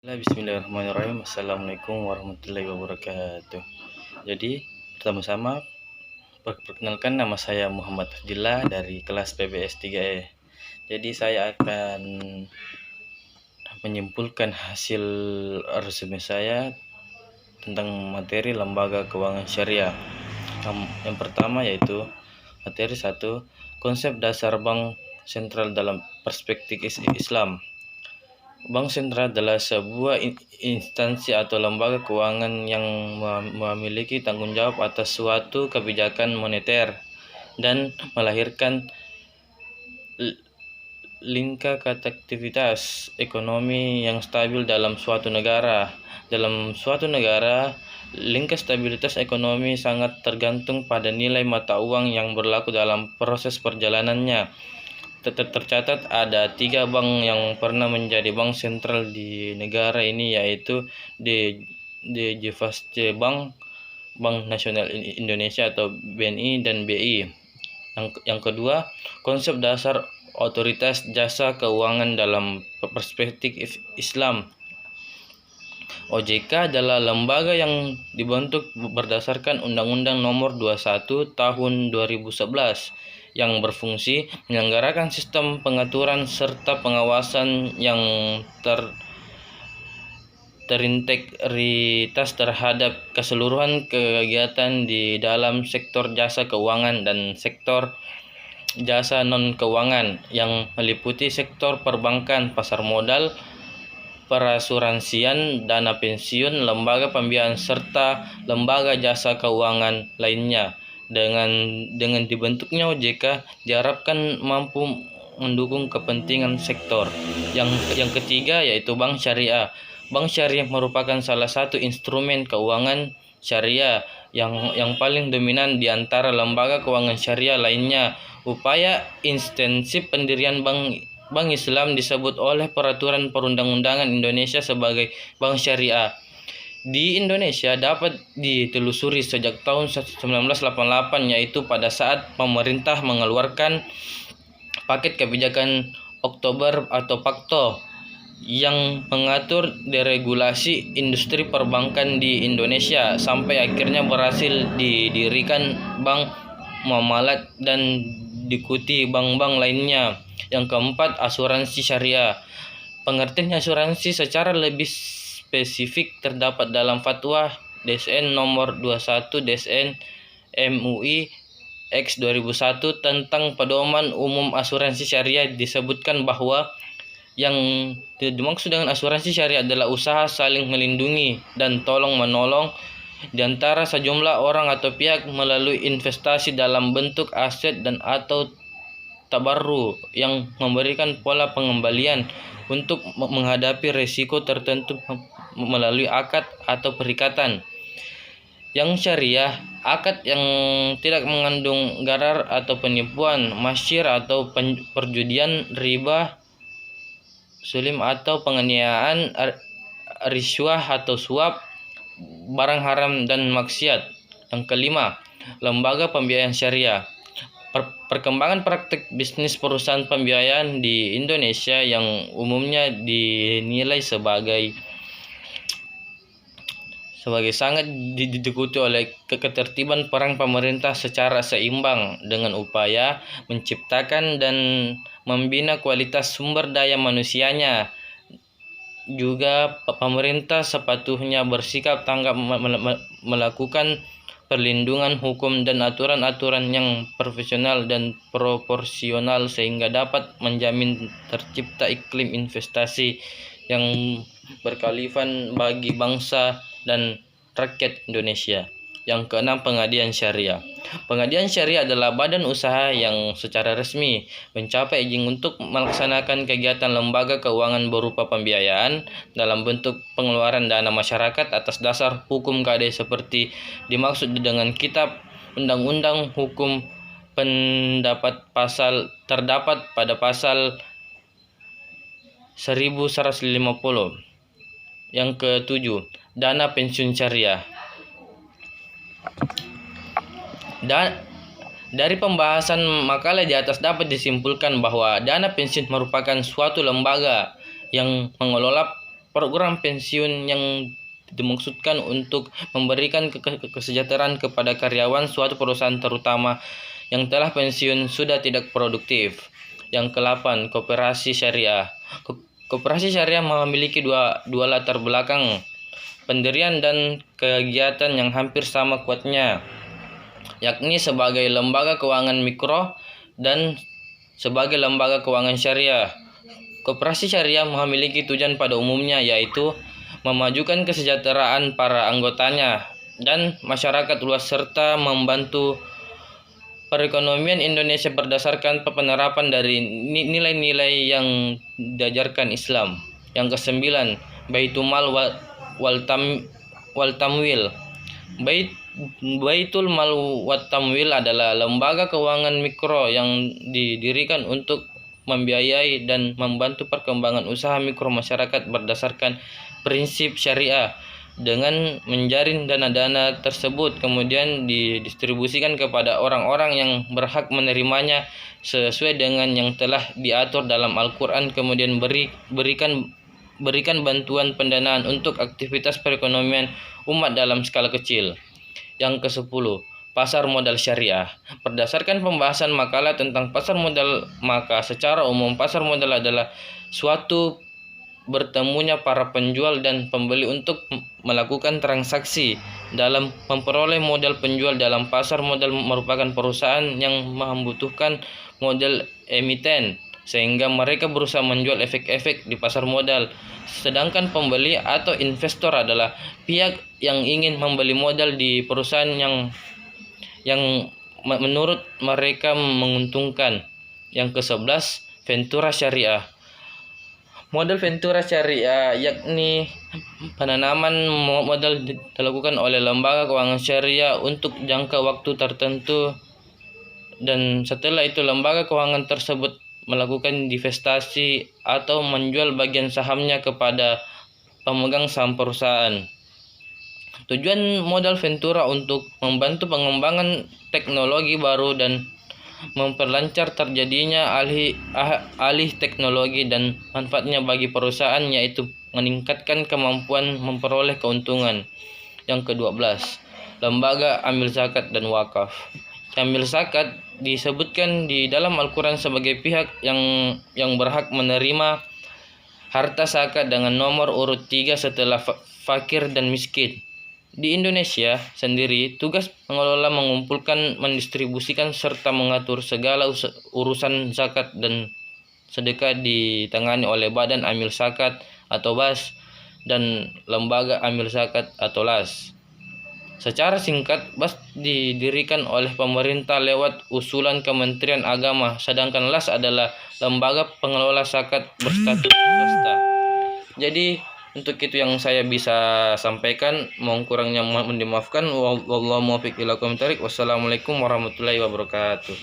Bismillahirrahmanirrahim. Assalamualaikum warahmatullahi wabarakatuh. Jadi pertama-tama perkenalkan, nama saya Muhammad Fadillah dari kelas PBS 3E. Jadi saya akan menyimpulkan hasil resume saya tentang materi lembaga keuangan syariah. Yang pertama yaitu materi 1, konsep dasar bank sentral dalam perspektif Islam. Bank sentral adalah sebuah instansi atau lembaga keuangan yang memiliki tanggung jawab atas suatu kebijakan moneter dan melahirkan lingkar aktivitas ekonomi yang stabil dalam suatu negara. Dalam suatu negara, lingkar stabilitas ekonomi sangat tergantung pada nilai mata uang yang berlaku dalam proses perjalanannya. Tercatat ada 3 bank yang pernah menjadi bank sentral di negara ini, yaitu DJFASC Bank, Bank Nasional Indonesia atau BNI, dan BI. Yang kedua, konsep dasar otoritas jasa keuangan dalam perspektif Islam. OJK adalah lembaga yang dibentuk berdasarkan Undang-Undang Nomor 21 Tahun 2011 yang berfungsi menyelenggarakan sistem pengaturan serta pengawasan yang terintegritas terhadap keseluruhan kegiatan di dalam sektor jasa keuangan dan sektor jasa non-keuangan yang meliputi sektor perbankan, pasar modal, perasuransian, dana pensiun, lembaga pembiayaan, serta lembaga jasa keuangan lainnya. Dengan dibentuknya OJK diharapkan mampu mendukung kepentingan sektor. Yang ketiga yaitu bank syariah. Bank syariah merupakan salah satu instrumen keuangan syariah yang paling dominan di antara lembaga keuangan syariah lainnya. Upaya intensif pendirian Bank Islam disebut oleh Peraturan Perundang-undangan Indonesia sebagai bank syariah. Di Indonesia dapat ditelusuri sejak tahun 1988, yaitu pada saat pemerintah mengeluarkan paket kebijakan Oktober atau Pakto yang mengatur deregulasi industri perbankan di Indonesia sampai akhirnya berhasil didirikan bank muamalat dan diikuti bank-bank lainnya. Yang keempat, asuransi syariah. Pengertian asuransi secara lebih spesifik terdapat dalam Fatwa DSN nomor 21 DSN MUI X 2001 tentang pedoman umum asuransi syariah. Disebutkan bahwa yang dimaksud dengan asuransi syariah adalah usaha saling melindungi dan tolong-menolong di antara sejumlah orang atau pihak melalui investasi dalam bentuk aset dan atau tabarru yang memberikan pola pengembalian untuk menghadapi risiko tertentu melalui akad atau perikatan. Yang syariah, akad yang tidak mengandung gharar atau penipuan, masyir atau perjudian, riba, sulim atau penganiayaan, riswah atau suap, barang haram dan maksiat. Yang kelima, lembaga pembiayaan syariah. Perkembangan praktik bisnis perusahaan pembiayaan di Indonesia yang umumnya dinilai sebagai sangat diikuti oleh ketertiban peran pemerintah secara seimbang dengan upaya menciptakan dan membina kualitas sumber daya manusianya. Juga pemerintah sepatutnya bersikap tanggap melakukan perlindungan hukum dan aturan-aturan yang profesional dan proporsional sehingga dapat menjamin tercipta iklim investasi yang berkelanjutan bagi bangsa dan rakyat Indonesia. Yang keenam, pengadilan syariah. Pengadilan syariah adalah badan usaha yang secara resmi mencapai izin untuk melaksanakan kegiatan lembaga keuangan berupa pembiayaan dalam bentuk pengeluaran dana masyarakat atas dasar hukum KD seperti dimaksud dengan Kitab Undang-Undang Hukum Pendapat terdapat pada pasal 1150. Yang ketujuh, dana pensiun syariah. Dari pembahasan makalah di atas dapat disimpulkan bahwa dana pensiun merupakan suatu lembaga yang mengelola program pensiun yang dimaksudkan untuk memberikan kesejahteraan kepada karyawan suatu perusahaan terutama yang telah pensiun sudah tidak produktif. Yang ke-8, koperasi syariah. Koperasi syariah memiliki dua latar belakang pendirian dan kegiatan yang hampir sama kuatnya, yakni sebagai lembaga keuangan mikro dan sebagai lembaga keuangan syariah. Koperasi syariah memiliki tujuan pada umumnya yaitu memajukan kesejahteraan para anggotanya dan masyarakat luas serta membantu perekonomian Indonesia berdasarkan penerapan dari nilai-nilai yang diajarkan Islam. Yang ke-9, Baitumal wal Tamwil. Baitul Mal wat Tamwil adalah lembaga keuangan mikro yang didirikan untuk membiayai dan membantu perkembangan usaha mikro masyarakat berdasarkan prinsip syariah. Dengan menjaring dana-dana tersebut kemudian didistribusikan kepada orang-orang yang berhak menerimanya sesuai dengan yang telah diatur dalam Al-Quran, kemudian berikan bantuan pendanaan untuk aktivitas perekonomian umat dalam skala kecil. Yang ke-10, pasar modal syariah. Berdasarkan pembahasan makalah tentang pasar modal, maka secara umum pasar modal adalah suatu bertemunya para penjual dan pembeli untuk melakukan transaksi. Dalam memperoleh modal, penjual dalam pasar modal merupakan perusahaan yang membutuhkan modal emiten, sehingga mereka berusaha menjual efek-efek di pasar modal. Sedangkan pembeli atau investor adalah pihak yang ingin membeli modal di perusahaan yang menurut mereka menguntungkan. Yang ke-11, ventura syariah. Modal ventura syariah yakni penanaman modal dilakukan oleh lembaga keuangan syariah untuk jangka waktu tertentu, dan setelah itu lembaga keuangan tersebut melakukan divestasi atau menjual bagian sahamnya kepada pemegang saham perusahaan. Tujuan modal ventura untuk membantu pengembangan teknologi baru dan memperlancar terjadinya alih teknologi dan manfaatnya bagi perusahaan, yaitu meningkatkan kemampuan memperoleh keuntungan. Yang ke-12, lembaga amil zakat dan wakaf. Amil zakat disebutkan di dalam Al-Quran sebagai pihak yang berhak menerima harta zakat dengan nomor urut 3 setelah fakir dan miskin. Di Indonesia sendiri, tugas pengelola mengumpulkan, mendistribusikan, serta mengatur segala urusan zakat dan sedekah ditangani oleh Badan Amil Zakat atau BAS dan Lembaga Amil Zakat atau LAS. Secara singkat, BAS didirikan oleh pemerintah lewat usulan Kementerian Agama, sedangkan LAS adalah lembaga pengelola zakat berstatus swasta. Jadi untuk itu yang saya bisa sampaikan, mohon kurangnya mohon dimaafkan. Wallahu muwaffiq ila aqwamit thoriq. Wassalamualaikum warahmatullahi wabarakatuh.